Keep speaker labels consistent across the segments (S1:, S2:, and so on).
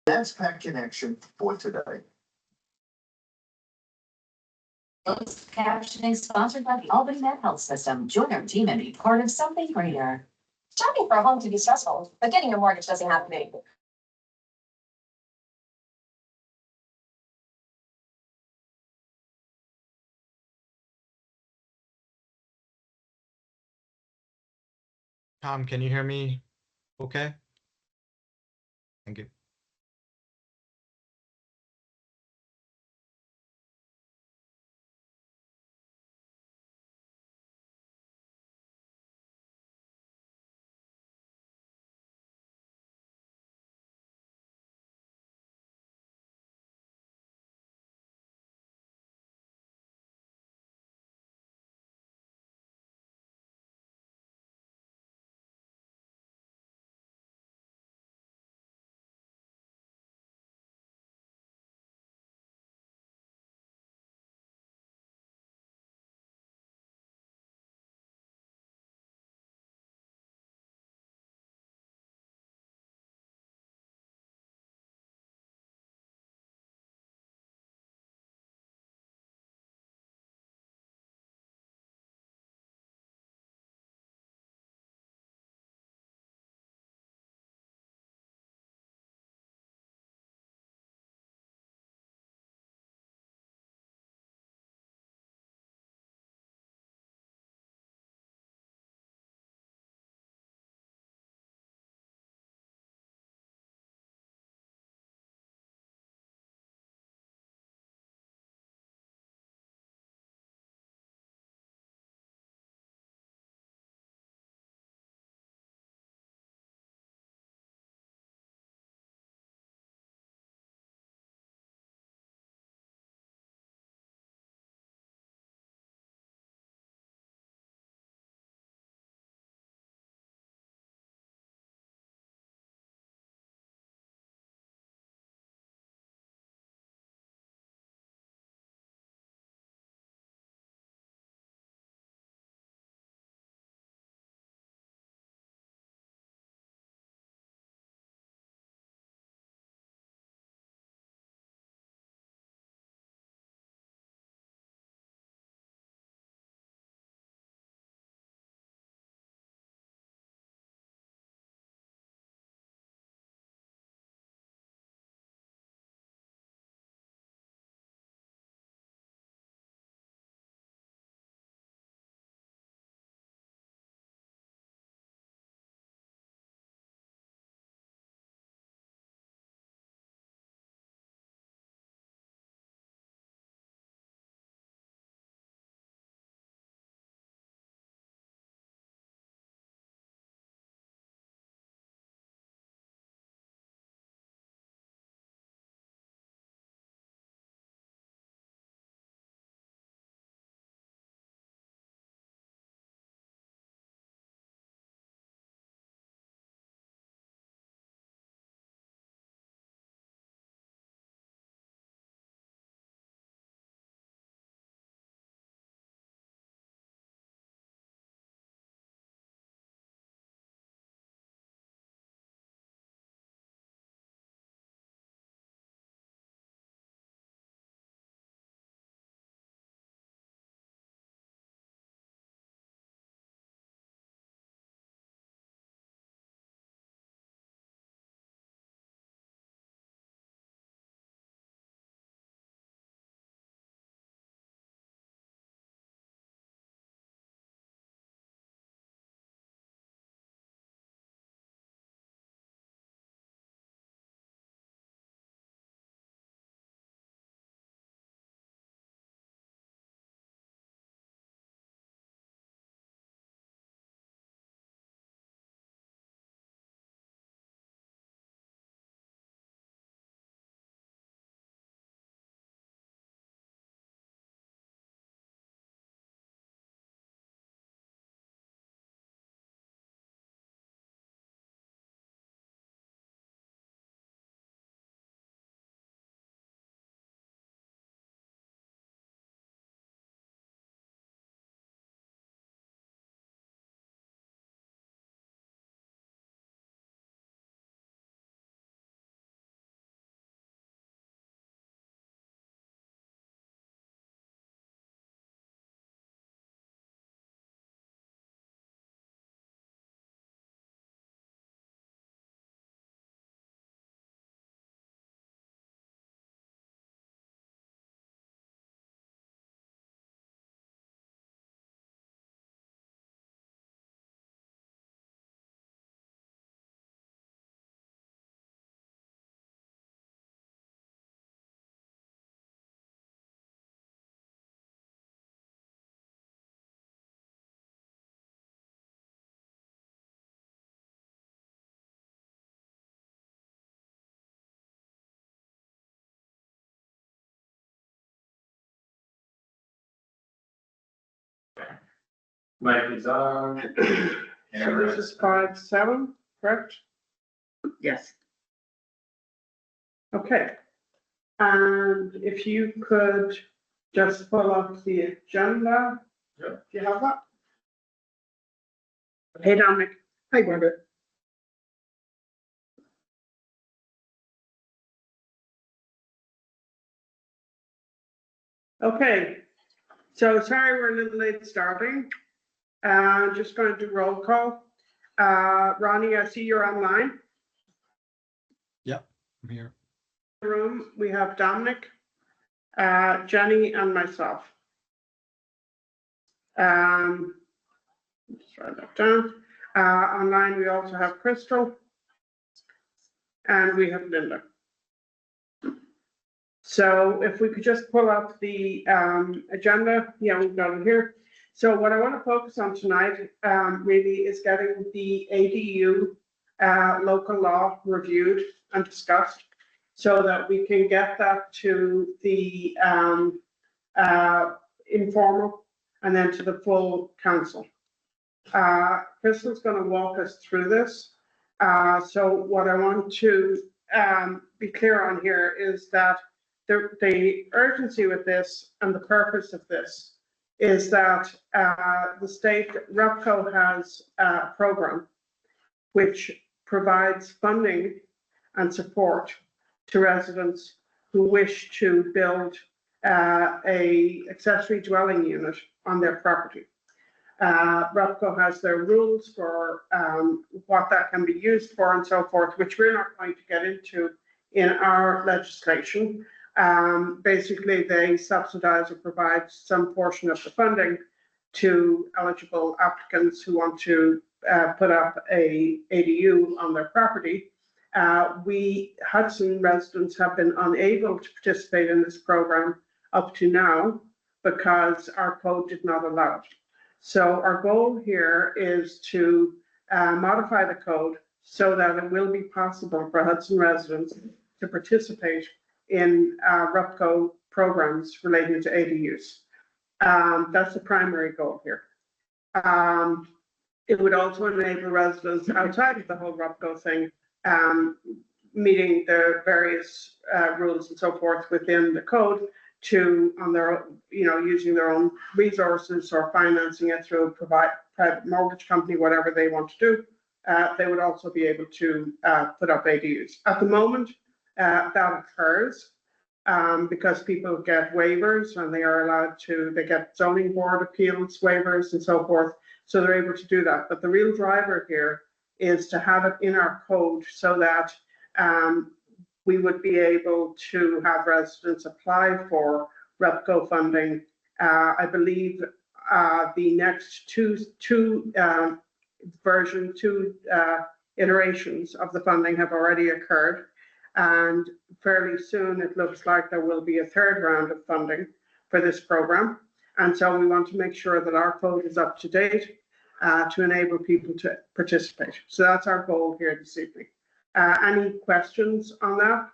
S1: That's Pet Connection for today.
S2: Closed captioning sponsored by the Albany Med Health System. Join our team and be part of something greater.
S3: Shopping for a home can be stressful, but getting a mortgage doesn't have to be.
S4: Tom, can you hear me? Okay. Thank you.
S5: Mic is on.
S6: So this is 5-7, correct?
S7: Yes.
S6: Okay. And if you could just pull up the agenda.
S5: Yep.
S6: Do you have that? Hey, Dominic. Hi, Margaret. Okay, so sorry we're a little late starting. Just going to do roll call. Ronnie, I see you're online.
S4: I'm here.
S6: Room, we have Dominic, Jenny, and myself. Just write that down. Online, we also have Crystal, and we have Linda. So if we could just pull up the agenda, yeah, we've got it here. So what I want to focus on tonight really is getting the ADU local law reviewed and discussed so that we can get that to the informal and then to the full council. Crystal's going to walk us through this. So what I want to be clear on here is that the urgency with this and the purpose of this is that the state REPCO has a program which provides funding and support to residents who wish to build a accessory dwelling unit on their property. REPCO has their rules for what that can be used for and so forth, which we're not going to get into in our legislation. Basically, they subsidize or provide some portion of the funding to eligible applicants who want to put up a ADU on their property. We Hudson residents have been unable to participate in this program up to now because our code did not allow it. So our goal here is to modify the code so that it will be possible for Hudson residents to participate in REPCO programs relating to ADUs. That's the primary goal here. It would also enable residents outside of the whole REPCO thing, meeting the various rules and so forth within the code to, on their, using their own resources or financing it through a private mortgage company, whatever they want to do. They would also be able to put up ADUs. At the moment, that occurs because people get waivers and they are allowed to, they get zoning board appeals waivers and so forth. So they're able to do that. But the real driver here is to have it in our code so that we would be able to have residents apply for REPCO funding. I believe the next two iterations of the funding have already occurred. And fairly soon, it looks like there will be a third round of funding for this program. And so we want to make sure that our code is up to date to enable people to participate. So that's our goal here this evening. Any questions on that?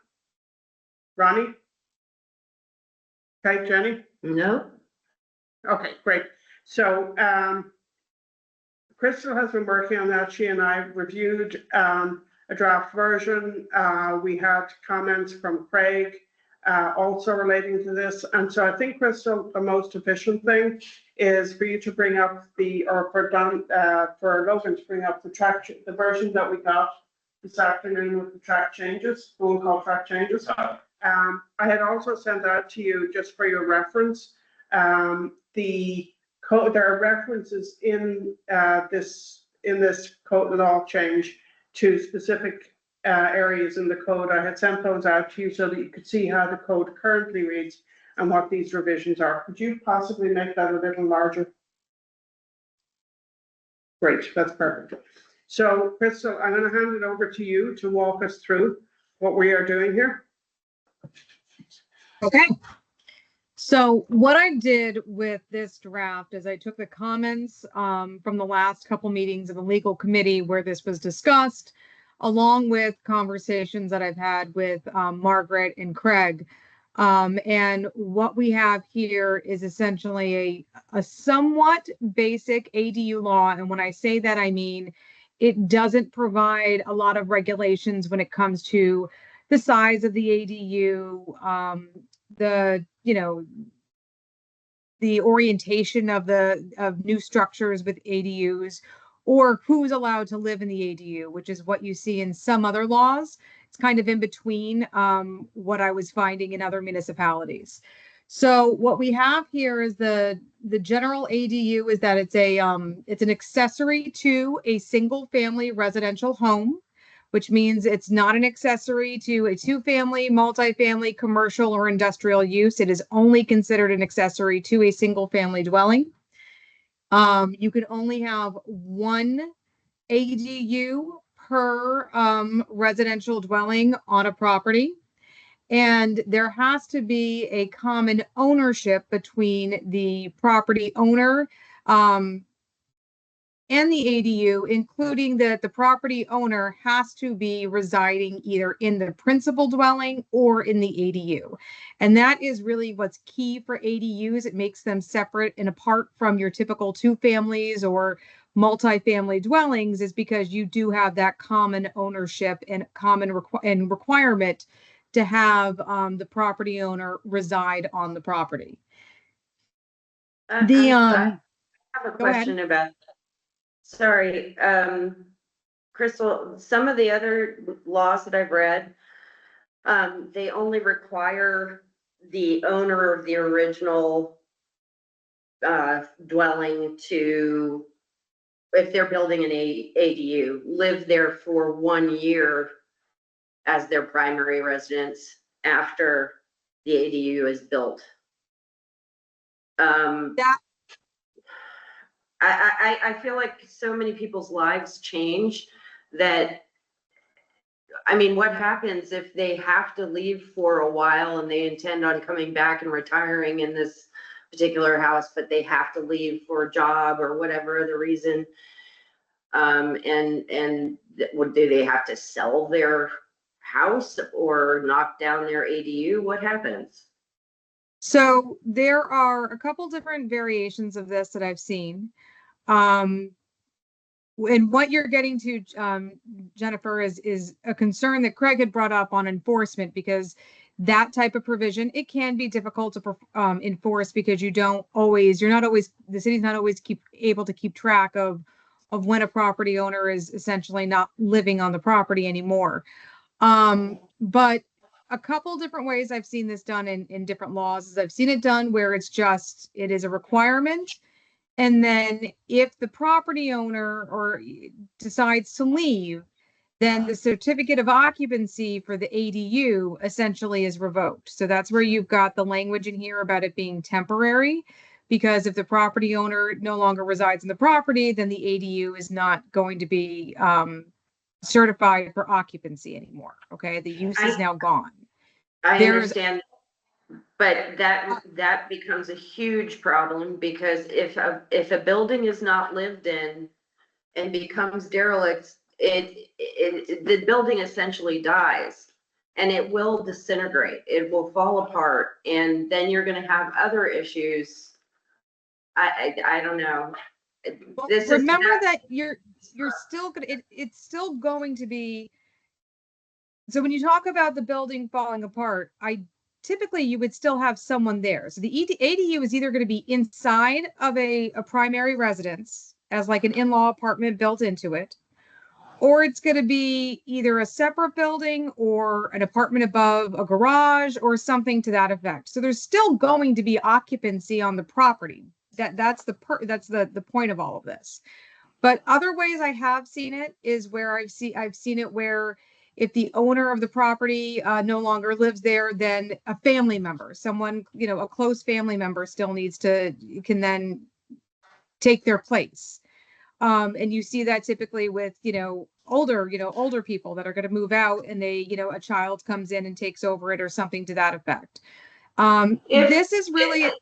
S6: Ronnie? Okay, Jenny?
S7: No.
S6: Okay, great. So Crystal has been working on that. She and I reviewed a draft version. We had comments from Craig also relating to this. And so I think, Crystal, the most efficient thing is for you to bring up for Logan to bring up the version that we got this afternoon with the track changes, phone call track changes. I had also sent out to you just for your reference. The code, there are references in this code law change to specific areas in the code. I had sent those out to you so that you could see how the code currently reads and what these revisions are. Could you possibly make that a little larger? Great, that's perfect. So, Crystal, I'm going to hand it over to you to walk us through what we are doing here.
S8: Okay. So what I did with this draft is I took the comments from the last couple meetings of the legal committee where this was discussed, along with conversations that I've had with Margaret and Craig. And what we have here is essentially a somewhat basic ADU law. And when I say that, I mean, it doesn't provide a lot of regulations when it comes to the size of the ADU, the orientation of new structures with ADUs, or who's allowed to live in the ADU, which is what you see in some other laws. It's kind of in between what I was finding in other municipalities. So what we have here is the general ADU is that it's an accessory to a single family residential home, which means it's not an accessory to a two-family, multifamily, commercial, or industrial use. It is only considered an accessory to a single-family dwelling. You can only have one ADU per residential dwelling on a property. And there has to be a common ownership between the property owner and the ADU, including that the property owner has to be residing either in the principal dwelling or in the ADU. And that is really what's key for ADUs. It makes them separate and apart from your typical two families or multifamily dwellings, is because you do have that common ownership and common requirement to have the property owner reside on the property.
S5: I have a
S8: Go ahead.
S5: question about, sorry, Crystal, some of the other laws that I've read, they only require the owner of the original dwelling to, if they're building an ADU, live there for 1 year as their primary residence after the ADU is built. I feel like so many people's lives change that, I mean, what happens if they have to leave for a while and they intend on coming back and retiring in this particular house, but they have to leave for a job or whatever the reason? Do they have to sell their house or knock down their ADU? What happens?
S8: So there are a couple different variations of this that I've seen. And what you're getting to, Jennifer, is a concern that Craig had brought up on enforcement, because that type of provision, it can be difficult to enforce, because the city's not always able to keep track of when a property owner is essentially not living on the property anymore. But a couple different ways I've seen this done in different laws is I've seen it done where it is a requirement. And then if the property owner decides to leave, then the certificate of occupancy for the ADU essentially is revoked. So that's where you've got the language in here about it being temporary, because if the property owner no longer resides in the property, then the ADU is not going to be certified for occupancy anymore. Okay, the use is now gone.
S5: I understand, but that becomes a huge problem, because if a building is not lived in and becomes derelict, the building essentially dies and it will disintegrate. It will fall apart, and then you're going to have other issues. I don't know.
S8: Remember that you're still gonna, it's still going to be. So when you talk about the building falling apart, typically you would still have someone there. So the ADU is either going to be inside of a primary residence as like an in-law apartment built into it, or it's going to be either a separate building or an apartment above a garage or something to that effect. So there's still going to be occupancy on the property. That's the point of all of this. But other ways I have seen it is where I've seen it where if the owner of the property no longer lives there, then a family member, someone, a close family member still can then take their place. And you see that typically with, older people that are going to move out, and they, a child comes in and takes over it or something to that effect. This is really.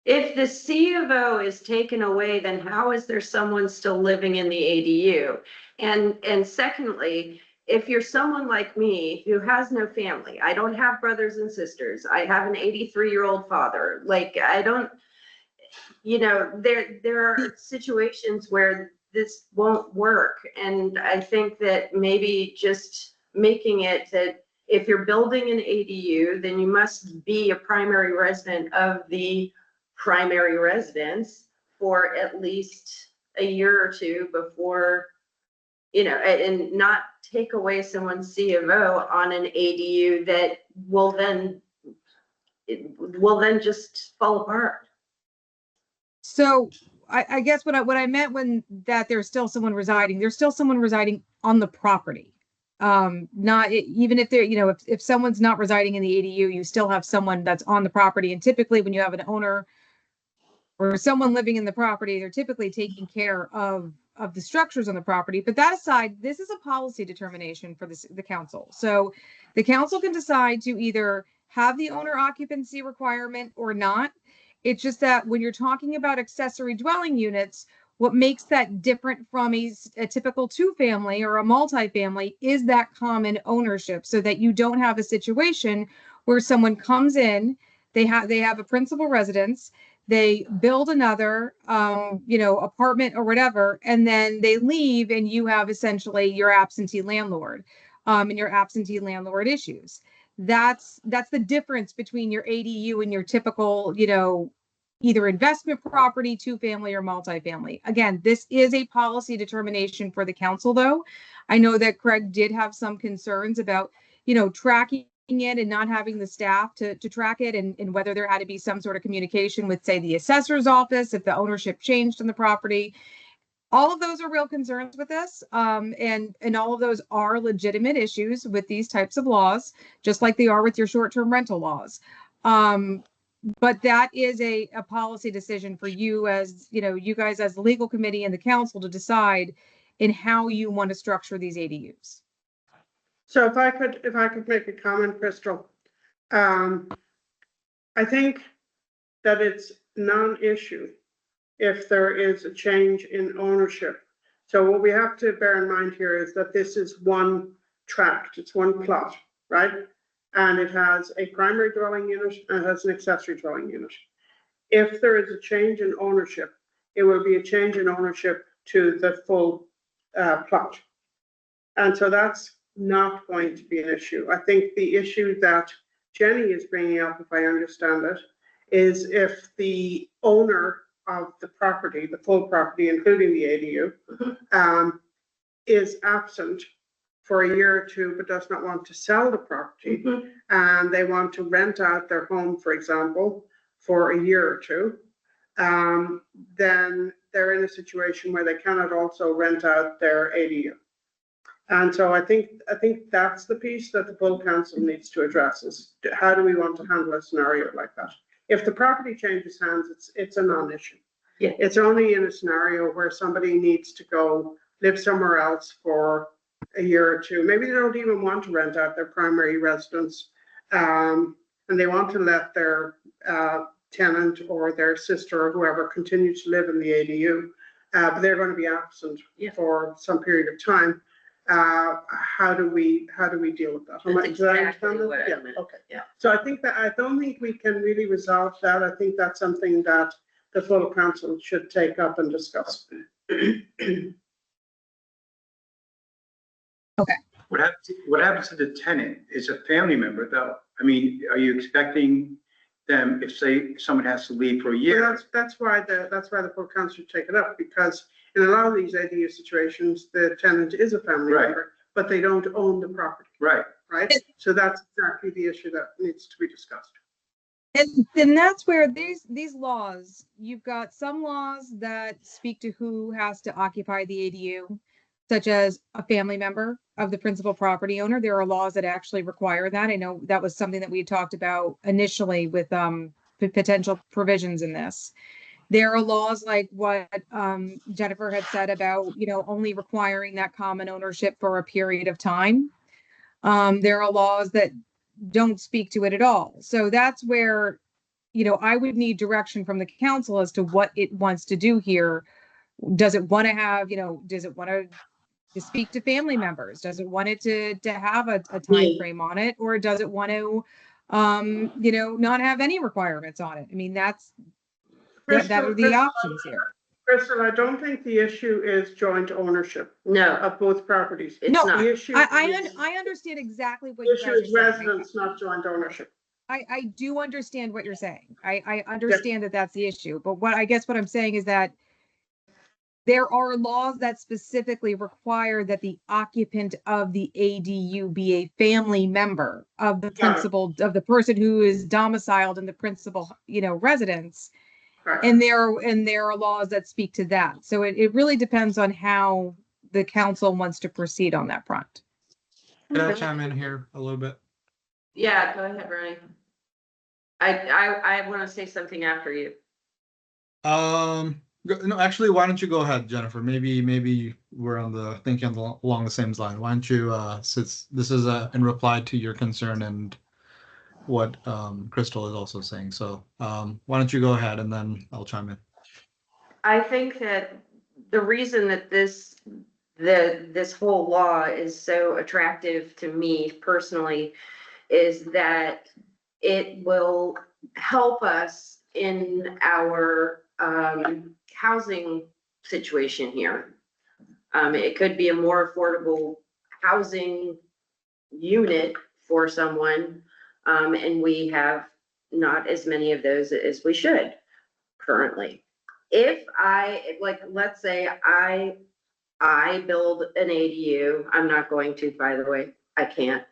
S5: If the C of O is taken away, then how is there someone still living in the ADU? And secondly, if you're someone like me who has no family, I don't have brothers and sisters, I have an 83-year-old father, like, I don't, you know, there are situations where this won't work. And I think that maybe just making it that if you're building an ADU, then you must be a primary resident of the primary residence for at least a year or two before, you know, and not take away someone's C of O on an ADU that will then, it will then just fall apart.
S8: So I guess what I meant when that there's still someone residing on the property. Not even if they're, you know, if someone's not residing in the ADU, you still have someone that's on the property. And typically when you have an owner or someone living in the property, they're typically taking care of the structures on the property. But that aside, this is a policy determination for the council. So the council can decide to either have the owner occupancy requirement or not. It's just that when you're talking about accessory dwelling units, what makes that different from a typical two-family or a multifamily is that common ownership, so that you don't have a situation where someone comes in, they have a principal residence, they build another, you know, apartment or whatever, and then they leave, and you have essentially your absentee landlord, and your absentee landlord issues. That's the difference between your ADU and your typical, you know, either investment property, two-family or multifamily. Again, this is a policy determination for the council, though. I know that Craig did have some concerns about, you know, tracking it and not having the staff to track it, and whether there had to be some sort of communication with, say, the assessor's office if the ownership changed on the property. All of those are real concerns with this, and all of those are legitimate issues with these types of laws, just like they are with your short-term rental laws. But that is a policy decision for you, as, you know, you guys as the legal committee and the council, to decide in how you want to structure these ADUs.
S6: So if I could make a comment, Crystal, I think that it's non-issue if there is a change in ownership. So what we have to bear in mind here is that this is one tract, it's one plot, right? And it has a primary dwelling unit and it has an accessory dwelling unit. If there is a change in ownership, it will be a change in ownership to the full plot. And so that's not going to be an issue. I think the issue that Jenny is bringing up, if I understand it, is if the owner of the property, the full property, including the ADU, is absent for a year or two, but does not want to sell the property, and they want to rent out their home, for example, for a year or two, then they're in a situation where they cannot also rent out their ADU. And so I think that's the piece that the full council needs to address, is how do we want to handle a scenario like that? If the property changes hands, it's a non-issue.
S5: Yeah.
S6: It's only in a scenario where somebody needs to go live somewhere else for a year or two. Maybe they don't even want to rent out their primary residence, and they want to let their tenant or their sister or whoever continue to live in the ADU, but they're going to be absent for some period of time. How do we deal with that?
S5: That's exactly what I
S6: yeah,
S5: meant.
S6: okay.
S5: Yeah.
S6: So I think that, I don't think we can really resolve that. I think that's something that the full council should take up and discuss.
S7: What happens to the tenant? Is a family member though? I mean, are you expecting them, if say someone has to leave for a year?
S6: So that's why the full council should take it up, because in a lot of these ADU situations, the tenant is a family
S7: Right.
S6: member, but they don't own the property,
S7: Right.
S6: right? So that's exactly the issue that needs to be discussed.
S8: And that's where these laws, you've got some laws that speak to who has to occupy the ADU, such as a family member of the principal property owner. There are laws that actually require that. I know that was something that we had talked about initially with potential provisions in this. There are laws like what Jennifer had said about, you know, only requiring that common ownership for a period of time. There are laws that don't speak to it at all. So that's where, you know, I would need direction from the council as to what it wants to do here. Does it want to have, you know, does it want to to speak to family members? Does it want it to have a time frame on it, or does it want to, not have any requirements on it? I mean, that are the options here.
S6: Crystal, I don't think the issue is joint ownership
S5: No,
S6: of both properties.
S5: it's
S8: No,
S5: not.
S6: The issue is,
S8: I understand exactly what
S6: the
S8: you
S6: issue
S8: guys
S6: is
S8: are saying.
S6: residence, not joint ownership.
S8: I do understand what you're saying. I understand that that's the issue, but what I'm saying is that there are laws that specifically require that the occupant of the ADU be a family member of the principal, of the person who is domiciled in the principal, residence.
S6: Right.
S8: And there are laws that speak to that. So it really depends on how the council wants to proceed on that front.
S4: Can I chime in here a little bit?
S5: Yeah, go ahead, Ronnie. I want to say something after you.
S4: No, actually, why don't you go ahead, Jennifer? Maybe we're thinking along the same line. Why don't you, since this is in reply to your concern and what Crystal is also saying. So why don't you go ahead and then I'll chime in.
S5: I think that the reason that this whole law is so attractive to me personally is that it will help us in our housing situation here. It could be a more affordable housing unit for someone, and we have not as many of those as we should currently. If let's say I build an ADU, I'm not going to, by the way, I can't.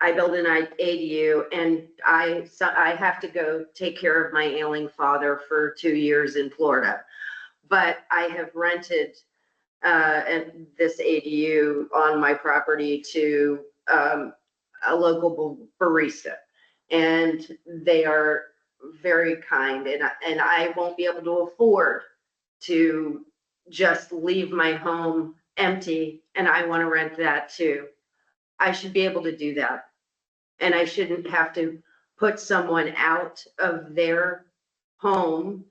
S5: I build an ADU and I have to go take care of my ailing father for 2 years in Florida. But I have rented this ADU on my property to a local barista. And they are very kind, and I won't be able to afford to just leave my home empty, and I want to rent that too. I should be able to do that. And I shouldn't have to put someone out of their home,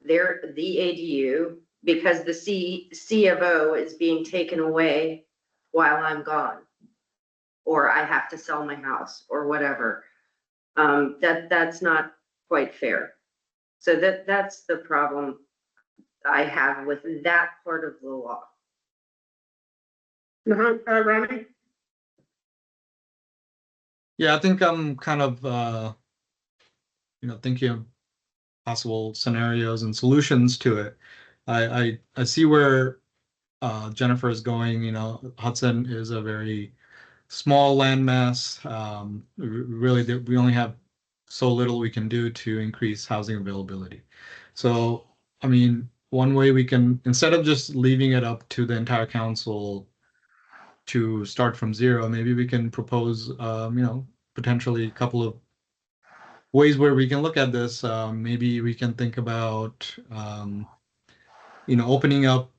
S5: the ADU, because the C of O is being taken away while I'm gone. Or I have to sell my house or whatever. That's not quite fair. So that's the problem I have with that part of the law.
S6: Ronnie?
S4: Yeah, I think I'm kind of, thinking of possible scenarios and solutions to it. I see where Jennifer is going. Hudson is a very small landmass. Really, we only have so little we can do to increase housing availability. So, I mean, one way we can, instead of just leaving it up to the entire council to start from zero, maybe we can propose, potentially a couple of ways where we can look at this. Maybe we can think about, opening up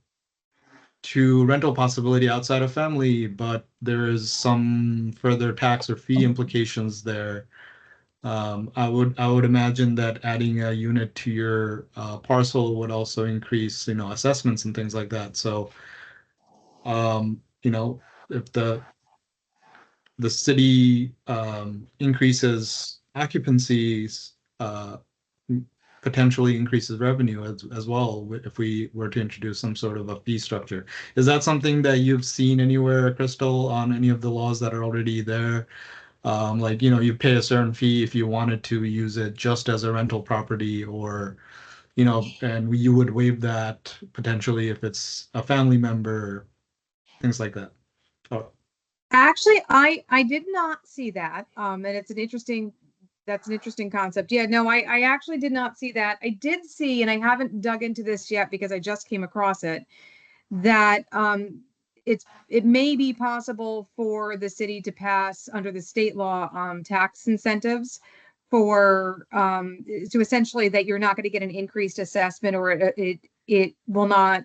S4: to rental possibility outside of family, but there is some further tax or fee implications there. I would imagine that adding a unit to your parcel would also increase, assessments and things like that. So, if the city increases occupancies, potentially increases revenue as well if we were to introduce some sort of a fee structure. Is that something that you've seen anywhere, Crystal, on any of the laws that are already there? You pay a certain fee if you wanted to use it just as a rental property, or, and you would waive that potentially if it's a family member, things like that. Oh.
S8: Actually, I did not see that. And that's an interesting concept. Yeah, no, I actually did not see that. I did see, and I haven't dug into this yet because I just came across it, that it may be possible for the city to pass under the state law tax incentives for to essentially that you're not going to get an increased assessment, or it will not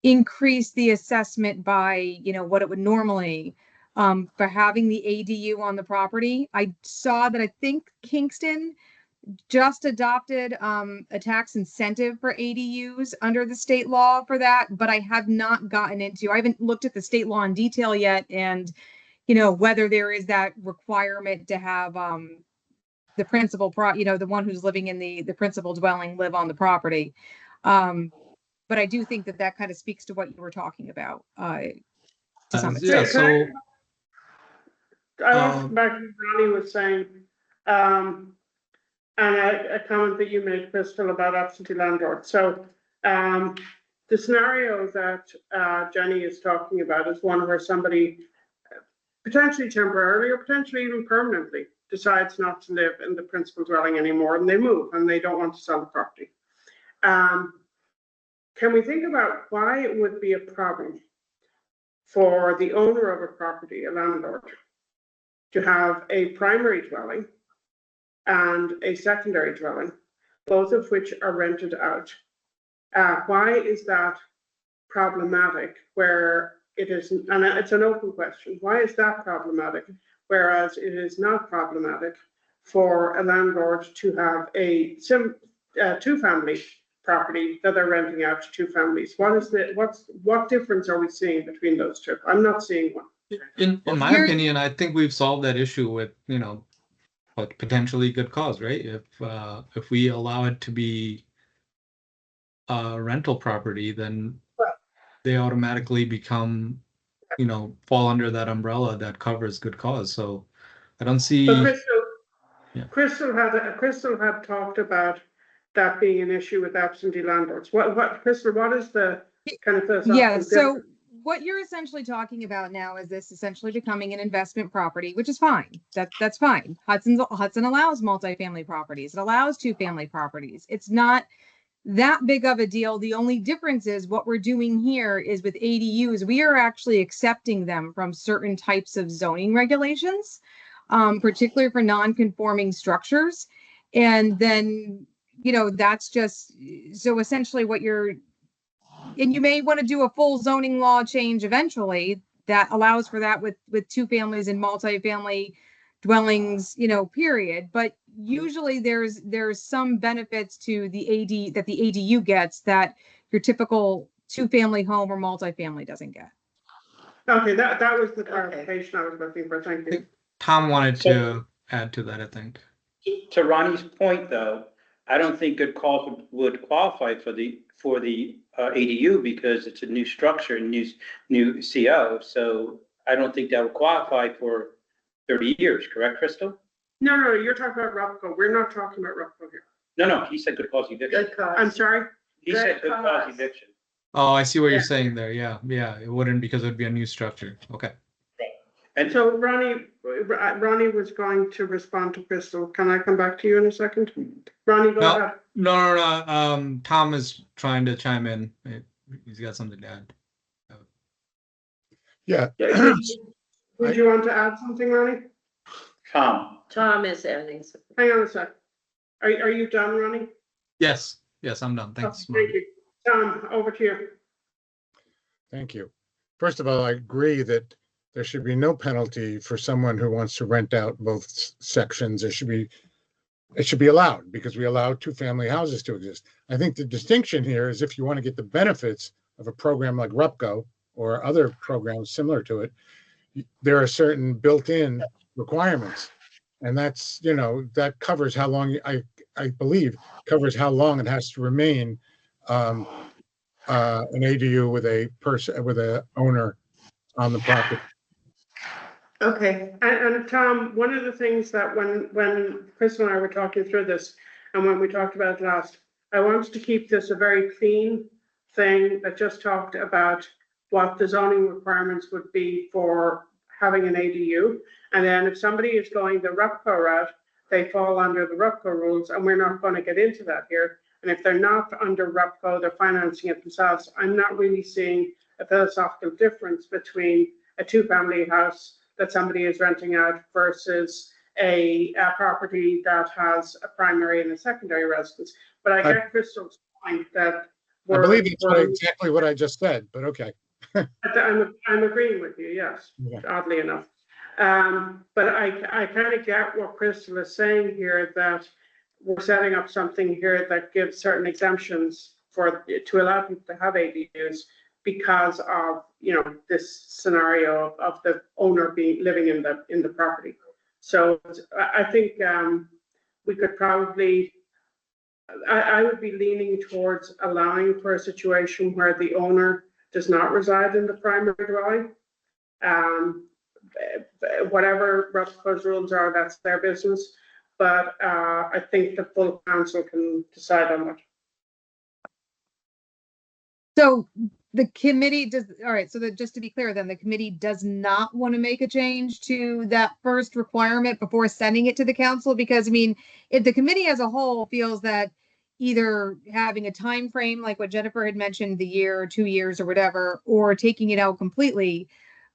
S8: increase the assessment by what it would normally for having the ADU on the property. I saw that I think Kingston just adopted a tax incentive for ADUs under the state law for that, but I have not gotten into, I haven't looked at the state law in detail yet, and whether there is that requirement to have the principal the one who's living in the principal dwelling live on the property. But I do think that kind of speaks to what you were talking about to some
S4: Yeah,
S8: extent.
S4: so
S6: I want to come back to what Ronnie was saying, and a comment that you made, Crystal, about absentee landlords. So the scenario that Jenny is talking about is one where somebody potentially temporarily or potentially even permanently decides not to live in the principal dwelling anymore, and they move and they don't want to sell the property. Can we think about why it would be a problem for the owner of a property, a landlord, to have a primary dwelling and a secondary dwelling, both of which are rented out? Why is that problematic where it isn't? And it's an open question. Why is that problematic, whereas it is not problematic for a landlord to have a two-family property that they're renting out to two families? What difference are we seeing between those two? I'm not seeing one.
S4: in my opinion, I think we've solved that issue with, but potentially good cause, right? If we allow it to be a rental property, then they automatically become, fall under that umbrella that covers good cause. So I don't see.
S6: But
S4: Yeah.
S6: Crystal had talked about that being an issue with absentee landlords. Crystal, what is the kind of philosophical
S8: Yeah, so
S6: difference?
S8: what you're essentially talking about now is this essentially becoming an investment property, which is fine. That's fine. Hudson allows multifamily properties. It allows two-family properties. It's not that big of a deal. The only difference is what we're doing here is with ADUs, we are actually accepting them from certain types of zoning regulations, particularly for non-conforming structures. And then, that's just, so essentially what and you may want to do a full zoning law change eventually that allows for that with two families and multifamily dwellings, period. But usually there's some benefits to the ADU gets that your typical two-family home or multifamily doesn't get.
S6: Okay, that was the clarification I was looking for. Thank you.
S4: Tom wanted to add to that, I think.
S7: To Ronnie's point, though, I don't think good cause would qualify for the ADU because it's a new structure, new CO. So I don't think that would qualify for 30 years, correct, Crystal?
S6: No, you're talking about RUPCO. We're not talking about RUPCO here.
S7: No, he said good cause eviction.
S5: Good cause.
S6: I'm sorry?
S7: He said good cause eviction.
S4: Oh, I see what
S6: Yeah.
S4: you're saying there. Yeah, it wouldn't because it would be a new structure. Okay.
S6: And so Ronnie was going to respond to Crystal. Can I come back to you in a second? Ronnie, go ahead.
S4: No. Tom is trying to chime in. He's got something to add.
S9: Yeah,
S6: Did you want to add something, Ronnie?
S5: Tom is adding something.
S6: Hang on a sec. Are you done, Ronnie?
S4: Yes, I'm done. Thanks.
S6: Thank you. Tom, over to you.
S9: thank you. First of all, I agree that there should be no penalty for someone who wants to rent out both sections. It should be allowed because we allow two-family houses to exist. I think the distinction here is if you want to get the benefits of a program like RUPCO or other programs similar to it, there are certain built-in requirements. And that's, that covers how long, I believe, covers how long it has to remain an ADU with a owner on the property.
S6: Okay, and Tom, one of the things that when Chris and I were talking through this, and when we talked about it last, I wanted to keep this a very clean thing that just talked about what the zoning requirements would be for having an ADU. And then if somebody is going the RUPCO route, they fall under the RUPCO rules, and we're not going to get into that here. And if they're not under RUPCO, they're financing it themselves. I'm not really seeing a philosophical difference between a two-family house that somebody is renting out versus a property that has a primary and a secondary residence. But I get Crystal's point that
S9: I believe it's exactly what I just said, but okay.
S6: I'm agreeing with you, yes,
S9: Yeah.
S6: oddly enough. But I kind of get what Crystal is saying here, that we're setting up something here that gives certain exemptions to allow people to have ADUs because of, this scenario of the owner living in the property. So I think we could probably, I would be leaning towards allowing for a situation where the owner does not reside in the primary dwelling. Whatever Rutherford's rules are, that's their business. But I think the full council can decide on that.
S8: So the committee does, all right, so that just to be clear, then the committee does not want to make a change to that first requirement before sending it to the council? Because I mean, if the committee as a whole feels that either having a time frame like what Jennifer had mentioned, the year or 2 years or whatever, or taking it out completely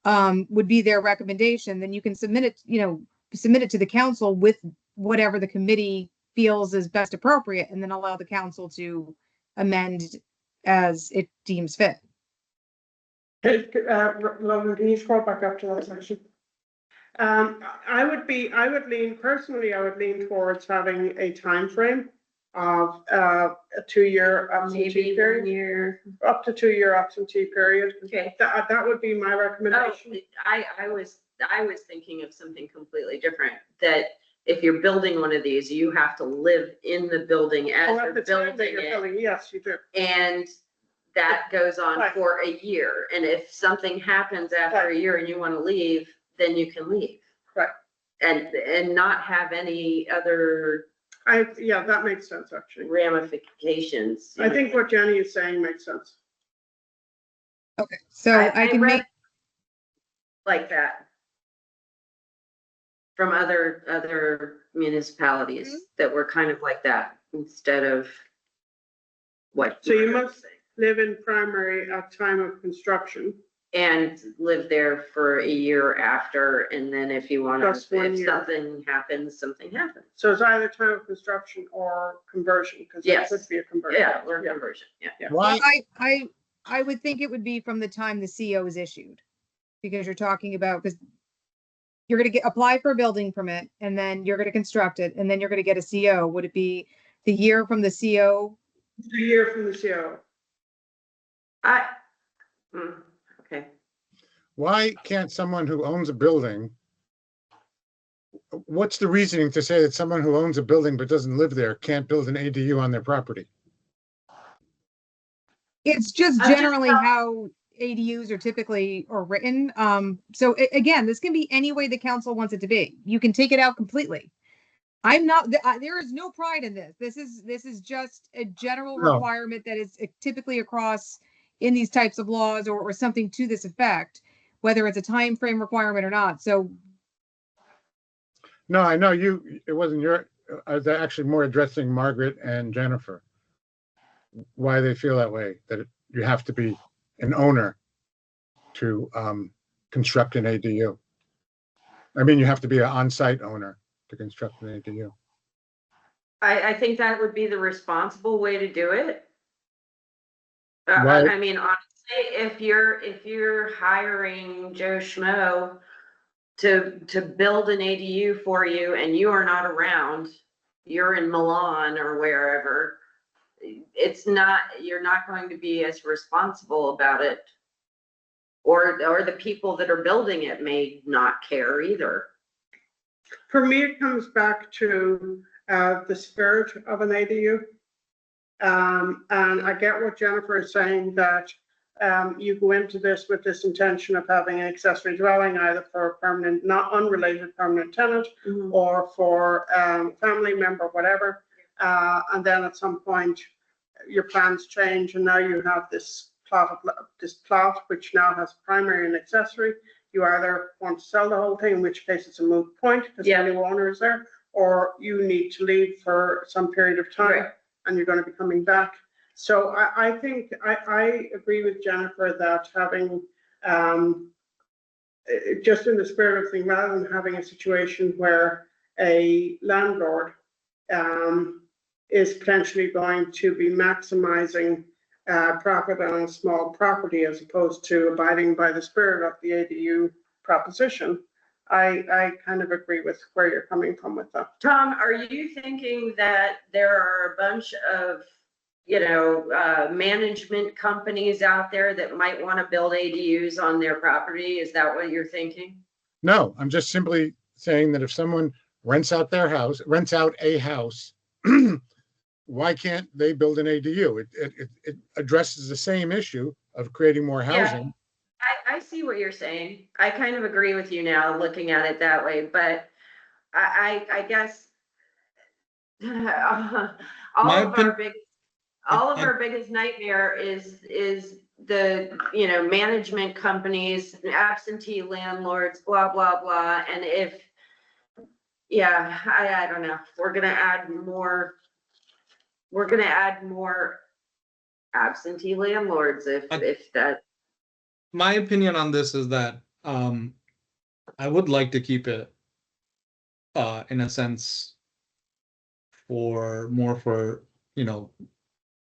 S8: would be their recommendation, then you can submit it to the council with whatever the committee feels is best appropriate, and then allow the council to amend as it deems fit.
S6: Logan, can you scroll back up to that section? I would lean towards having a time frame of a 2-year absentee period. Up to 2-year absentee period.
S5: Okay.
S6: That would be my recommendation.
S5: I was thinking of something completely different, that if you're building one of these, you have to live in the building as
S6: At
S5: you're
S6: the time that
S5: building
S6: you're
S5: it.
S6: building, yes, you do.
S5: And that goes on
S6: Right.
S5: for a year. And if something happens after a year and you want to leave, then you can leave.
S6: Right.
S5: And not have any other
S6: Yeah, that makes sense, actually.
S5: ramifications.
S6: I think what Jenny is saying makes sense.
S8: Okay, so I can
S5: read
S8: make,
S5: like that from other municipalities
S6: Mm-hmm.
S5: that were kind of like that instead of what.
S6: So you
S5: were
S6: must-
S5: saying.
S6: Live in primary at time of construction.
S5: And live there for a year after, and then if you want
S6: Plus
S5: to,
S6: 1
S5: if
S6: year.
S5: something happens, something happens.
S6: So it's either time of construction or conversion, because it
S5: Yes.
S6: could be a conversion.
S5: Yeah, or conversion, yeah.
S9: Why,
S8: I would think it would be from the time the CO is issued. Because you're talking about, because you're gonna apply for a building permit, and then you're gonna construct it, and then you're gonna get a CO. Would it be the year from the CO?
S6: 2 year from the CO.
S5: Okay.
S9: why can't someone who owns a building, what's the reasoning to say that someone who owns a building but doesn't live there can't build an ADU on their property?
S8: It's just
S5: I'm just
S8: generally
S5: not-
S8: how ADUs are typically or written. So again, this can be any way the council wants it to be. You can take it out completely. I'm not, there is no pride in this. This is just a general
S9: No.
S8: requirement that is typically across in these types of laws or something to this effect, whether it's a time frame requirement or not. So
S9: No, I know it wasn't I was actually more addressing Margaret and Jennifer. Why they feel that way, that you have to be an owner to construct an ADU. I mean, you have to be an on-site owner to construct an ADU.
S5: I think that would be the responsible way to do it.
S9: Right.
S5: I mean, honestly, if you're hiring Joe Schmo to build an ADU for you and you are not around, you're in Milan or wherever, you're not going to be as responsible about it. Or the people that are building it may not care either.
S6: For me, it comes back to the spirit of an ADU. And I get what Jennifer is saying, that you go into this with this intention of having an accessory dwelling, either for a permanent, not unrelated permanent tenant, or for family member, whatever. And then at some point, your plans change, and now you have this plot which now has primary and accessory. You either want to sell the whole thing, in which case it's a moot point because the new owner is there, or you need to leave for some period of time.
S5: Right.
S6: And you're going to be coming back. So I think I agree with Jennifer that having, just in the spirit of thing, rather than having a situation where a landlord is potentially going to be maximizing profit on a small property as opposed to abiding by the spirit of the ADU proposition, I kind of agree with where you're coming from with that.
S5: Tom, are you thinking that there are a bunch of, management companies out there that might want to build ADUs on their property? Is that what you're thinking?
S9: No, I'm just simply saying that if someone rents out a house, why can't they build an ADU? It addresses the same issue of creating more housing.
S5: I see what you're saying. I kind of agree with you now, looking at it that way, but I guess all of our biggest nightmare is the, management companies, absentee landlords, blah, blah, blah. And I don't know, we're gonna add more absentee landlords if that.
S4: My opinion on this is that I would like to keep it in a sense for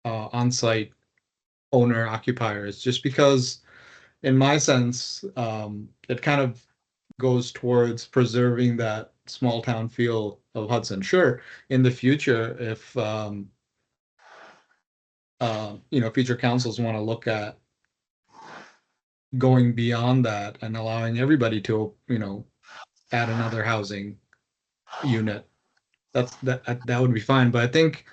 S4: on-site owner occupiers, just because in my sense it kind of goes towards preserving that small town feel of Hudson. Sure, in the future, if future councils want to look at going beyond that and allowing everybody to, add another housing unit, that would be fine. But I think,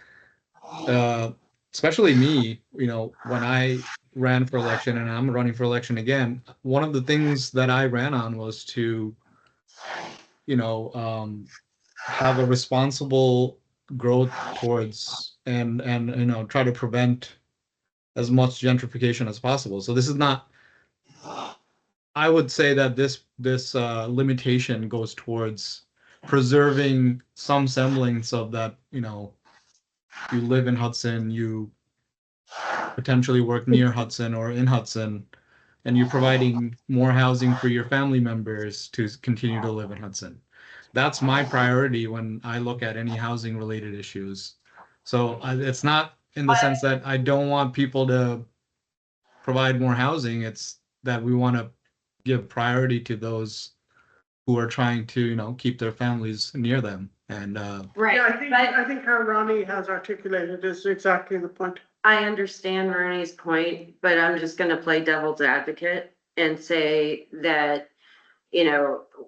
S4: especially me, when I ran for election and I'm running for election again, one of the things that I ran on was to, have a responsible growth towards and try to prevent as much gentrification as possible. So this is not, I would say that this limitation goes towards preserving some semblance of that, you live in Hudson, you potentially work near Hudson or in Hudson, and you're providing more housing for your family members to continue to live in Hudson. That's my priority when I look at any housing related issues. So it's not in the sense that I don't want people to provide more housing. It's that we want to give priority to those who are trying to, keep their families near them. And
S5: Right.
S6: Yeah, I think how Ronnie has articulated is exactly the point.
S5: I understand Ronnie's point, but I'm just gonna play devil's advocate and say that,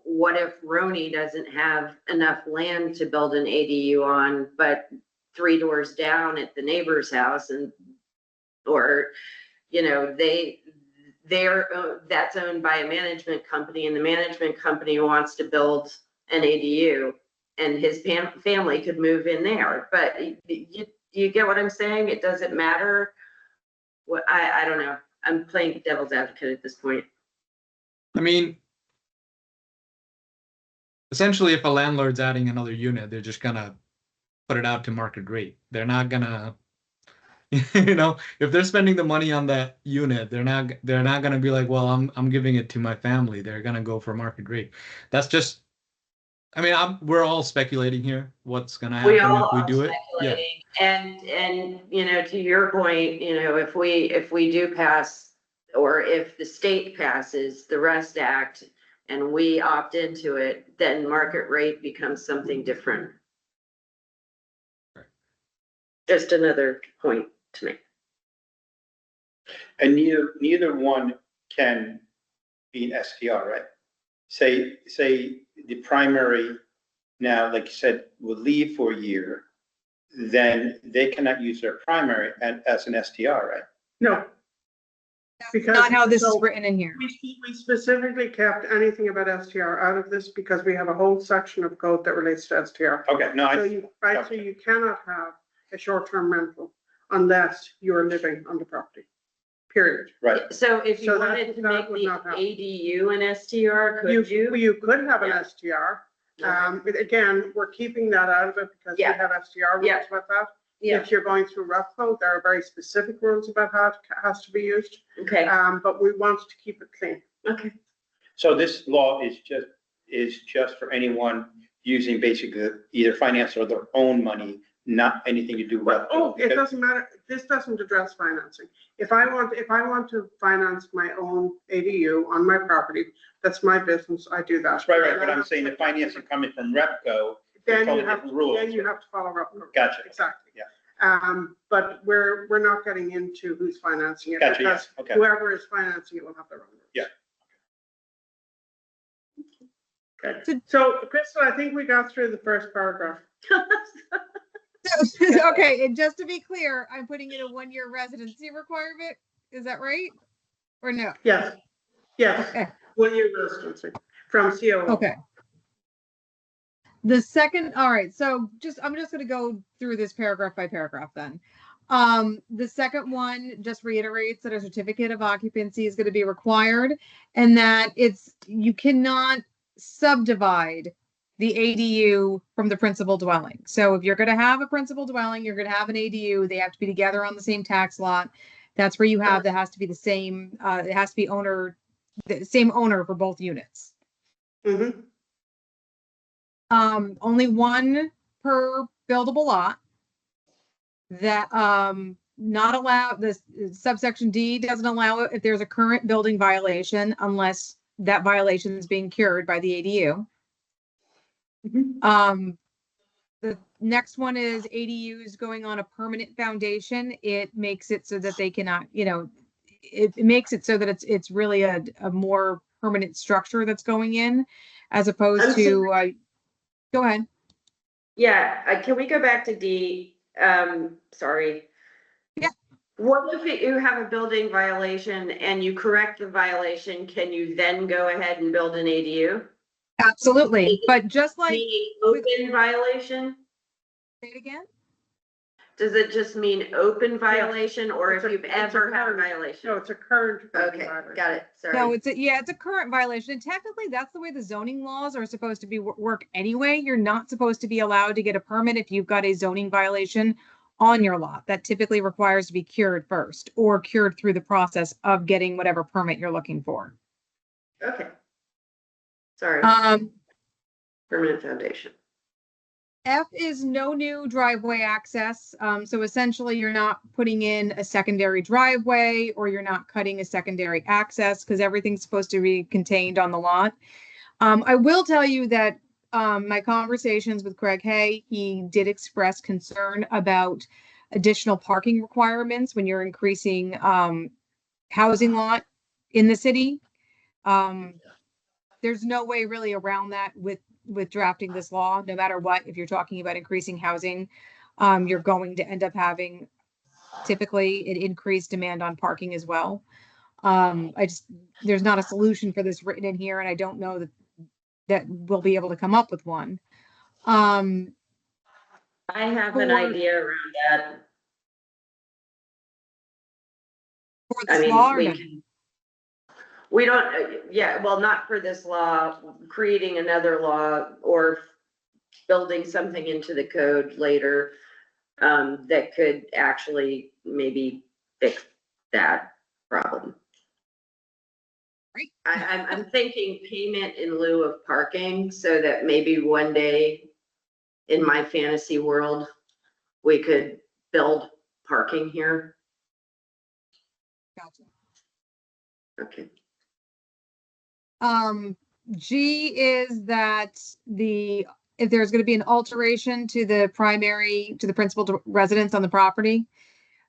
S5: what if Ronnie doesn't have enough land to build an ADU on, but 3 doors down at the neighbor's house that's owned by a management company and the management company wants to build an ADU and his family could move in there. But you get what I'm saying? It doesn't matter. I don't know. I'm playing devil's advocate at this point.
S4: I mean, essentially, if a landlord's adding another unit, they're just gonna put it out to market rate. They're not gonna, if they're spending the money on that unit, they're not gonna be like, well, I'm giving it to my family. They're gonna go for market rate. That's just, I mean, we're all speculating here. What's gonna happen if we do it? Yeah.
S5: And to your point, if we do pass, or if the state passes the REST Act and we opt into it, then market rate becomes something different.
S4: Right.
S5: Just another point to make.
S7: And neither one can be an STR, right? Say the primary now, like you said, will leave for a year, then they cannot use their primary as an STR, right?
S6: No. Because
S8: Not how this is
S6: so
S8: written in here.
S6: we specifically kept anything about STR out of this because we have a whole section of code that relates to STR.
S7: Okay, no,
S6: So you cannot have a short-term rental unless you're living on the property, period.
S7: right.
S5: So if you
S6: So that-
S5: wanted to
S6: that
S5: make
S6: would
S5: the
S6: not happen.
S5: ADU an STR, could you?
S6: You could have an
S5: Yeah.
S6: STR. But again, we're keeping that out of it because we
S5: Yeah.
S6: have STR rules
S5: Yeah.
S6: about that.
S5: Yeah,
S6: If you're going through rough code, there are very specific rules about how it has to be used.
S5: okay,
S6: But we want to keep it clean.
S5: okay.
S7: So this law is just for anyone using basically either finance or their own money not anything to do with.
S6: Well, oh, it doesn't matter. This doesn't address financing. If I want to finance my own ADU on my property, that's my business. I do that.
S7: Right, but I'm saying the financing coming from Repco,
S6: Then
S7: totally
S6: you have,
S7: different rules.
S6: then you have to follow up.
S7: Gotcha.
S6: Exactly.
S7: Yeah.
S6: But we're not getting into who's financing it.
S7: Gotcha, yeah,
S6: Because
S7: okay.
S6: whoever is financing it will have their own rules.
S7: Yeah.
S6: Okay. So Crystal, I think we got through the first paragraph.
S8: Okay, and just to be clear, I'm putting in a 1-year residency requirement. Is that right? Or no?
S6: Yes. Yes.
S8: Okay.
S6: 1 year residency from COO.
S8: Okay. The second, all right, so I'm just gonna go through this paragraph by paragraph then. The second one just reiterates that a certificate of occupancy is gonna be required and that you cannot subdivide the ADU from the principal dwelling. So if you're gonna have a principal dwelling, you're gonna have an ADU, they have to be together on the same tax lot. That's where you have, that has to be the same, it has to be the same owner for both units.
S6: Mm-hmm.
S8: Only one per buildable lot. That, not allowed, this subsection D doesn't allow it if there's a current building violation unless that violation is being cured by the ADU. The next one is ADUs going on a permanent foundation. It makes it so that they cannot, it makes it so that it's really a more permanent structure that's going in as opposed to, go ahead.
S5: Yeah, can we go back to D? Sorry.
S8: Yeah.
S5: What if you have a building violation and you correct the violation, can you then go ahead and build an ADU?
S8: Absolutely, but just like.
S5: The open violation?
S8: Say it again?
S5: Does it just mean open violation or
S6: It's
S5: if
S6: a-
S5: you've
S6: it's a
S5: ever had a
S6: current-
S5: violation?
S6: No, it's a current.
S5: Okay,
S6: violation.
S5: got it, sorry.
S8: No, it's a current violation. And technically, that's the way the zoning laws are supposed to be work anyway. You're not supposed to be allowed to get a permit if you've got a zoning violation on your lot. That typically requires to be cured first or cured through the process of getting whatever permit you're looking for.
S5: Okay. Sorry, permanent foundation.
S8: F is no new driveway access. So essentially you're not putting in a secondary driveway or you're not cutting a secondary access because everything's supposed to be contained on the lot. I will tell you that my conversations with Craig Hay, he did express concern about additional parking requirements when you're increasing housing lot in the city. There's no way really around that with drafting this law, no matter what. If you're talking about increasing housing, you're going to end up having typically an increased demand on parking as well. There's not a solution for this written in here, and I don't know that we'll be able to come up with one.
S5: I have an
S8: For-
S5: idea around that.
S8: For
S5: I
S8: this
S5: mean,
S8: law or
S5: we
S8: no?
S5: can. We don't, yeah, well, not for this law, creating another law or building something into the code later that could actually maybe fix that problem.
S8: Right.
S5: I'm thinking payment in lieu of parking so that maybe one day in my fantasy world, we could build parking here.
S8: Gotcha.
S5: Okay.
S8: G is that if there's going to be an alteration to the principal residence on the property,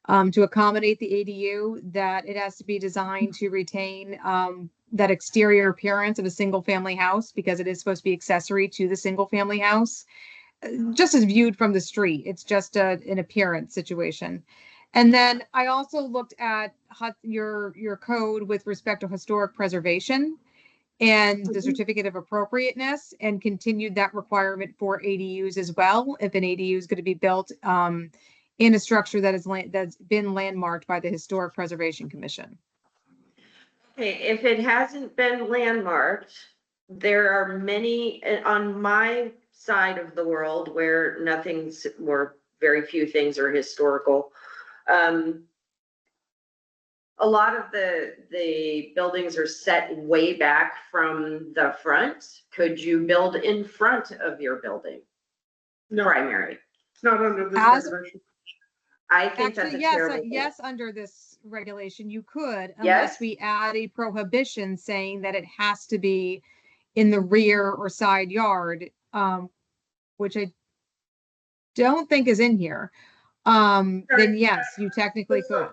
S8: to accommodate the ADU, that it has to be designed to retain, that exterior appearance of a single family house because it is supposed to be accessory to the single family house. Just as viewed from the street, it's just an appearance situation. And then I also looked at your code with respect to historic preservation and the certificate of appropriateness and continued that requirement for ADUs as well. If an ADU is going to be built in a structure that's been landmarked by the Historic Preservation Commission.
S5: Okay, if it hasn't been landmarked, there are many on my side of the world where very few things are historical. A lot of the buildings are set way back from the front. Could you build in front of your building?
S6: No,
S5: Primary.
S6: It's not under this
S8: As-
S6: regulation.
S5: I think that's
S8: Actually,
S5: a
S8: yes,
S5: terrible thing.
S8: yes, under this regulation, you could,
S5: Yes.
S8: unless we add a prohibition saying that it has to be in the rear or side yard, which I don't think is in here. Then yes, you technically could.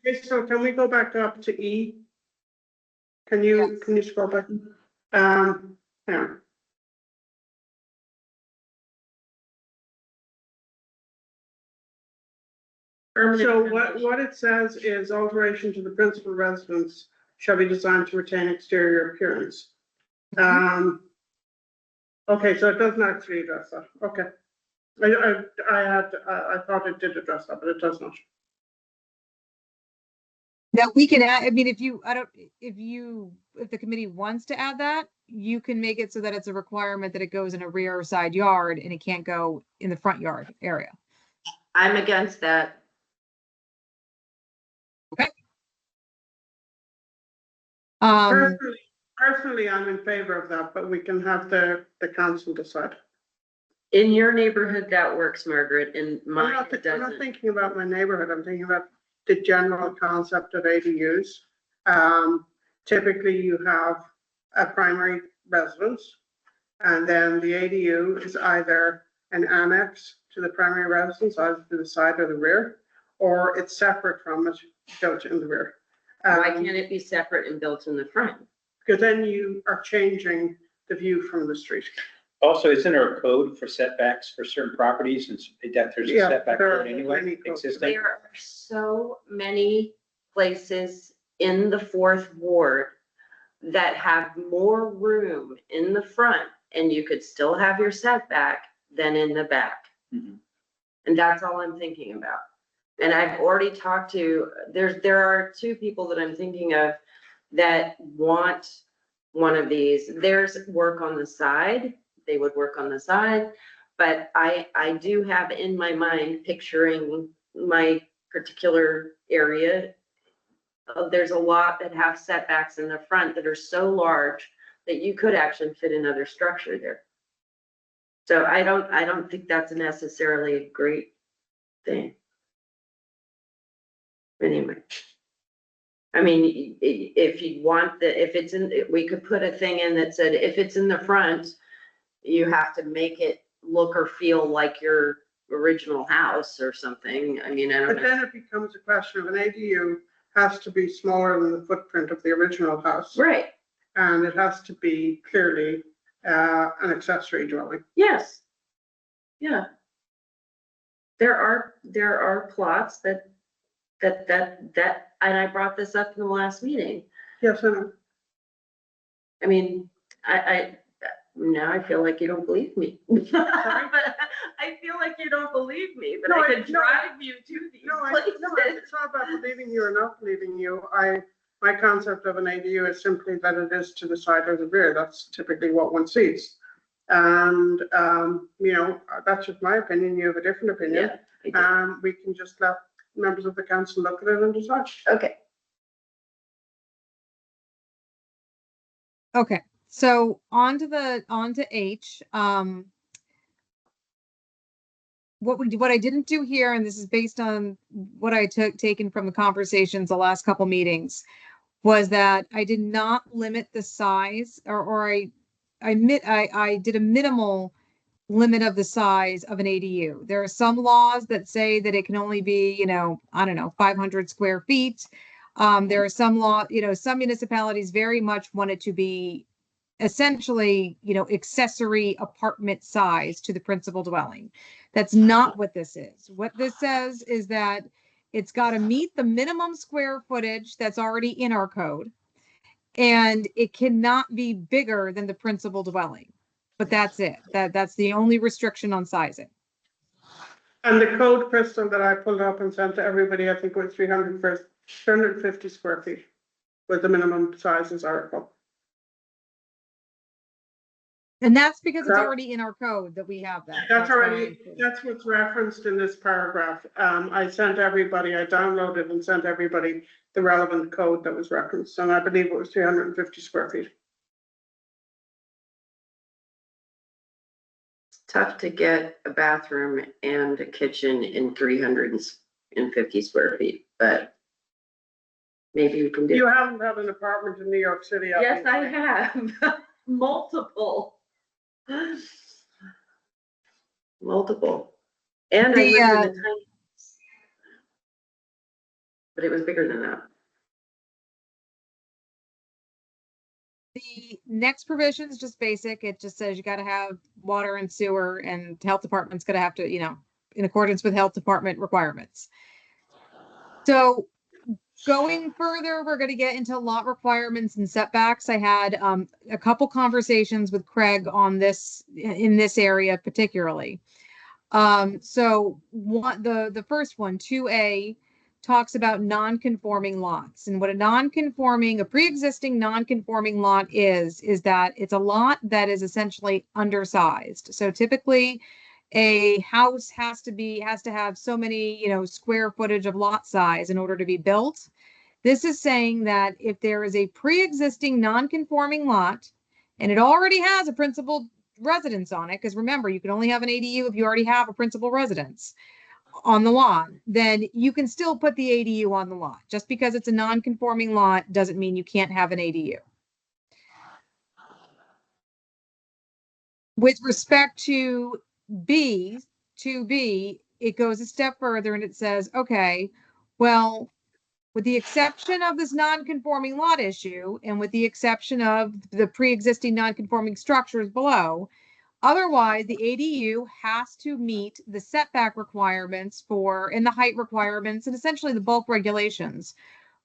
S6: Okay, so can we go back up to E? Can you scroll back? Yeah. So what it says is alteration to the principal residence shall be designed to retain exterior appearance. Okay, so it doesn't actually address that. Okay. I thought it did address that, but it does not.
S8: Now we can add, I mean, if the committee wants to add that, you can make it so that it's a requirement that it goes in a rear or side yard and it can't go in the front yard area.
S5: I'm against that.
S8: Um,
S6: Personally, I'm in favor of that, but we can have the council decide.
S5: In your neighborhood, that works, Margaret, in
S6: I'm
S5: mine,
S6: not,
S5: it
S6: I'm not
S5: doesn't.
S6: thinking about my neighborhood, I'm thinking about the general concept of ADUs. Typically you have a primary residence, and then the ADU is either an annex to the primary residence, either to the side or the rear, or it's separate from it, built in the rear.
S5: Why can't it be separate and built in the front?
S6: Because then you are changing the view from the street.
S7: Also, isn't there a code for setbacks for certain properties and that there's a
S6: Yeah,
S7: setback
S6: there are
S7: code anyway
S6: many codes.
S7: existing?
S5: There are so many places in the fourth ward that have more room in the front and you could still have your setback than in the back.
S7: Mhm.
S5: And that's all I'm thinking about. And I've already talked to, there are two people that I'm thinking of that want one of these. There's work on the side, they would work on the side, but I do have in my mind picturing my particular area. There's a lot that have setbacks in the front that are so large that you could actually fit another structure there. So I don't think that's necessarily a great thing. Anyway. I mean, if you want if it's in, we could put a thing in that said, if it's in the front, you have to make it look or feel like your original house or something. I mean, I don't
S6: But
S5: know.
S6: then it becomes a question of an ADU has to be smaller than the footprint of the original house.
S5: Right,
S6: And it has to be clearly an accessory dwelling.
S5: yes. Yeah. There are plots that, and I brought this up in the last meeting.
S6: Yes, I know.
S5: I mean, now I feel like you don't believe me. I feel like you don't believe me, but
S6: No,
S5: I could
S6: no.
S5: drive you to these
S6: No,
S5: places.
S6: it's not about believing you or not believing you. My concept of an ADU is simply that it is to the side or the rear. That's typically what one sees. And, that's just my opinion. You have a different opinion.
S5: Yeah, I do.
S6: We can just let members of the council look at it and decide.
S5: Okay,
S8: okay, so on to H, what I didn't do here, and this is based on what I taken from the conversations the last couple meetings, was that I did not limit the size, or I did a minimal limit of the size of an ADU. There are some laws that say that it can only be, 500 square feet. There are some some municipalities very much want it to be essentially, accessory apartment size to the principal dwelling. That's not what this is. What this says is that it's got to meet the minimum square footage that's already in our code, and it cannot be bigger than the principal dwelling. But that's it. That's the only restriction on sizing.
S6: And the code, Crystal, that I pulled up and sent to everybody, I think was 350 square feet was the minimum size, as I recall.
S8: And that's because it's
S6: That-
S8: already in our code that we have that.
S6: That's
S8: why I
S6: already,
S8: included it.
S6: that's what's referenced in this paragraph. I sent everybody, I downloaded and sent everybody the relevant code that was referenced, and I believe it was 350 square feet.
S5: tough to get a bathroom and a kitchen in 350 square feet, but maybe we can do.
S6: You haven't had an apartment in New York City.
S5: Yes, I
S6: obviously.
S5: have, multiple. Multiple. And I
S8: The,
S5: lived in a tiny house. But it was bigger than that.
S8: The next provision is just basic. It just says you gotta have water and sewer, and health department's gonna have to, in accordance with health department requirements. So going further, we're gonna get into lot requirements and setbacks. I had a couple conversations with Craig on this, in this area particularly. So the first one, 2A, talks about non-conforming lots. And what a pre-existing non-conforming lot is that it's a lot that is essentially undersized. So typically a house has to have so many, square footage of lot size in order to be built. This is saying that if there is a pre-existing non-conforming lot and it already has a principal residence on it, because remember, you can only have an ADU if you already have a principal residence on the lot, then you can still put the ADU on the lot. Just because it's a non-conforming lot doesn't mean you can't have an ADU. With respect to 2B, it goes a step further and it says, okay, well, with the exception of this non-conforming lot issue, and with the exception of the pre-existing non-conforming structures below, otherwise the ADU has to meet the setback requirements and the height requirements and essentially the bulk regulations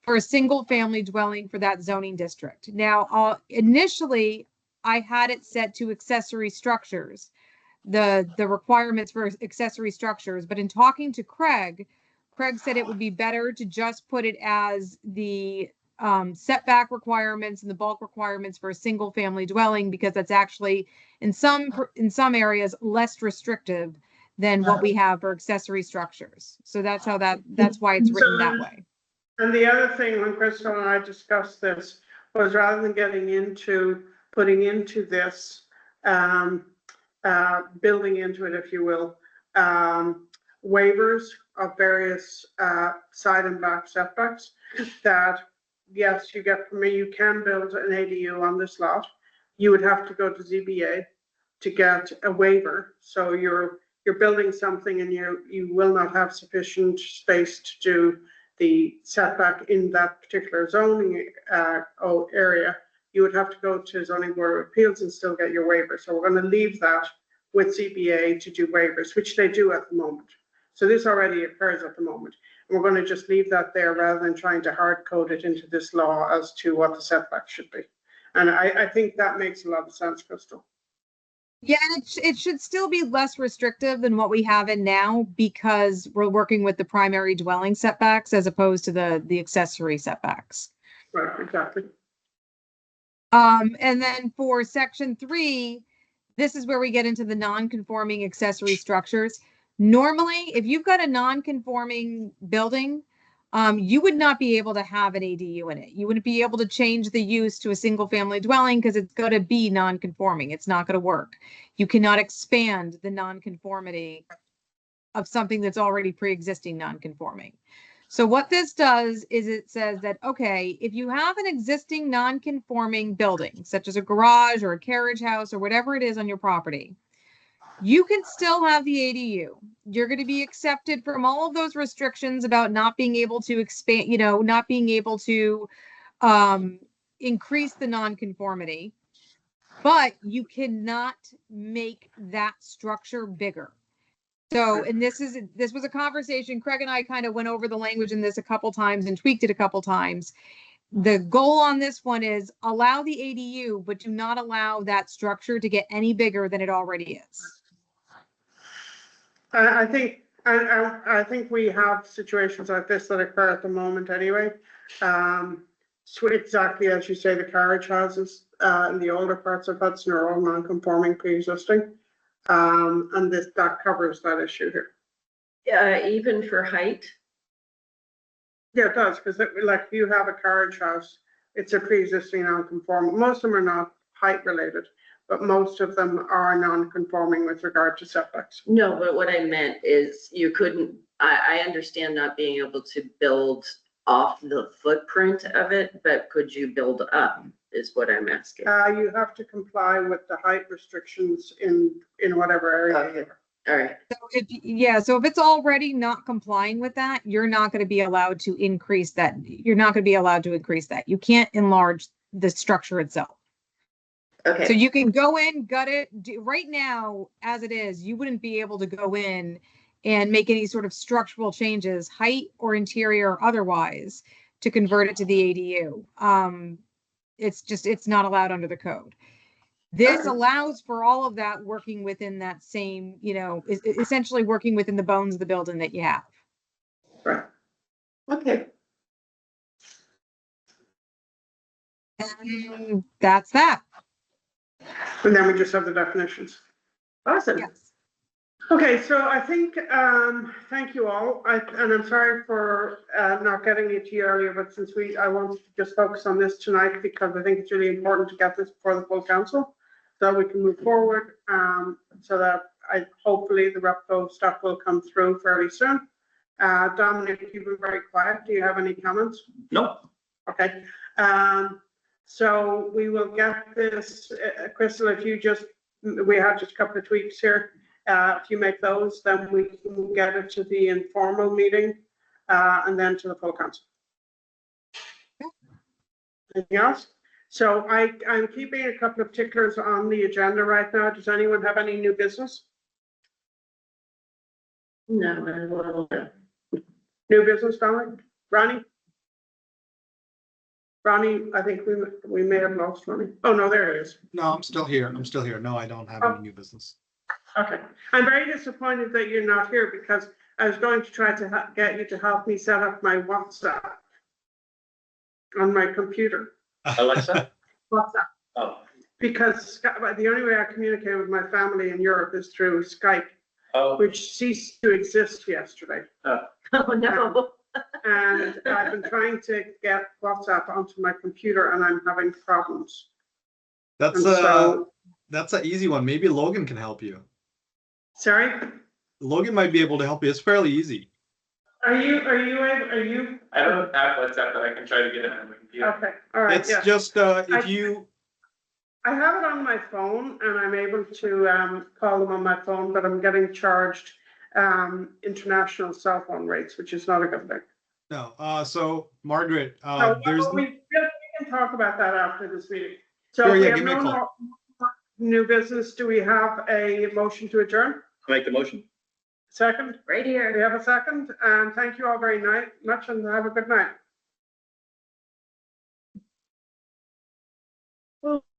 S8: for a single family dwelling for that zoning district. Now, initially I had it set to accessory structures, the requirements for accessory structures, but in talking to Craig said it would be better to just put it as the setback requirements and the bulk requirements for a single family dwelling, because that's actually in some areas less restrictive than what we have for accessory structures. So that's why it's written that way.
S6: And the other thing, when Crystal and I discussed this, was rather than getting into putting into this, building into it, if you will, waivers of various side and back setbacks, that yes, you can build an ADU on this lot. You would have to go to ZBA to get a waiver. So you're building something and you will not have sufficient space to do the setback in that particular zoning area. You would have to go to zoning board of appeals and still get your waiver. So we're going to leave that with ZBA to do waivers, which they do at the moment. So this already occurs at the moment. And we're going to just leave that there rather than trying to hard code it into this law as to what the setback should be. And I think that makes a lot of sense, Crystal.
S8: Yeah, and it should still be less restrictive than what we have in now, because we're working with the primary dwelling setbacks as opposed to the accessory setbacks.
S6: Right, exactly.
S8: And then for section 3, this is where we get into the non-conforming accessory structures. Normally, if you've got a non-conforming building, you would not be able to have an ADU in it. You wouldn't be able to change the use to a single family dwelling because it's going to be non-conforming. It's not going to work. You cannot expand the non-conformity of something that's already pre-existing non-conforming. So what this does is it says that, okay, if you have an existing non-conforming building, such as a garage or a carriage house or whatever it is on your property, you can still have the ADU. You're going to be accepted from all of those restrictions about not being able to expand, not being able to increase the nonconformity, but you cannot make that structure bigger. So, and this was a conversation, Craig and I kind of went over the language in this a couple times and tweaked it a couple times. The goal on this one is allow the ADU, but do not allow that structure to get any bigger than it already is.
S6: I think we have situations like this that occur at the moment anyway. So exactly as you say, the carriage houses in the older parts of Hudson are all non-conforming pre-existing. And that covers that issue here.
S5: Even for height?
S6: Yeah, it does, because like if you have a carriage house, it's a pre-existing non-conforming. Most of them are not height related, but most of them are non-conforming with regard to setbacks.
S5: No, but what I meant is you couldn't, I understand not being able to build off the footprint of it, but could you build up is what I'm asking.
S6: You have to comply with the height restrictions in whatever area you are.
S5: All right,
S8: So if it's already not complying with that, you're not going to be allowed to increase that. You're not going to be allowed to increase that. You can't enlarge the structure itself. So
S5: okay,
S8: you can go in, gut it. Right now, as it is, you wouldn't be able to go in and make any sort of structural changes, height or interior or otherwise, to convert it to the ADU. It's not allowed under the code. This allows for all of that working within that same, essentially working within the bones of the building that you have.
S6: Right.
S5: okay.
S8: And that's that.
S6: And then we just have the definitions.
S5: Awesome.
S8: Yes.
S6: Okay, so I think, thank you all. And I'm sorry for not getting it to you earlier, but since I wanted to just focus on this tonight because I think it's really important to get this before the full council so we can move forward. So that hopefully the Repco stuff will come through fairly soon. Dominic, you've been very quiet. Do you have any comments?
S7: No.
S6: Okay. So we will get this, Crystal, if you we have just a couple of tweaks here. If you make those, then we can get it to the informal meeting and then to the full council. Anything else? So I'm keeping a couple of particulars on the agenda right now. Does anyone have any new business?
S5: No,
S6: New business, Dominic? Ronnie? Ronnie, I think we may have lost Ronnie. Oh, no, there it is.
S4: No, I'm still here. No, I don't have any new business.
S6: Okay. I'm very disappointed that you're not here because I was going to try to get you to help me set up my WhatsApp on my computer.
S7: Alexa?
S6: WhatsApp.
S7: Oh,
S6: Because the only way I communicate with my family in Europe is through Skype,
S7: oh,
S6: which ceased to exist yesterday.
S5: oh, no.
S6: And I've been trying to get WhatsApp onto my computer and I'm having problems.
S4: That's
S6: And so,
S4: that's an easy one. Maybe Logan can help you.
S6: sorry?
S4: Logan might be able to help you. It's fairly easy.
S6: Are you?
S10: I don't have WhatsApp, but I can try to get it on my computer.
S6: Okay, all right,
S4: It's
S6: yeah.
S4: just if you
S6: I have it on my phone and I'm able to call them on my phone, but I'm getting charged international cell phone rates, which is not a good thing.
S4: no. So Margaret,
S6: So
S4: there's
S6: we can talk about that after this meeting. So
S4: Sure,
S6: if we
S4: yeah,
S6: have
S4: give me a
S6: no
S4: call.
S6: more new business. Do we have a motion to adjourn?
S7: make the motion.
S6: Second?
S5: Right
S6: We
S5: here.
S6: have a second, and thank you all very much and have a good night.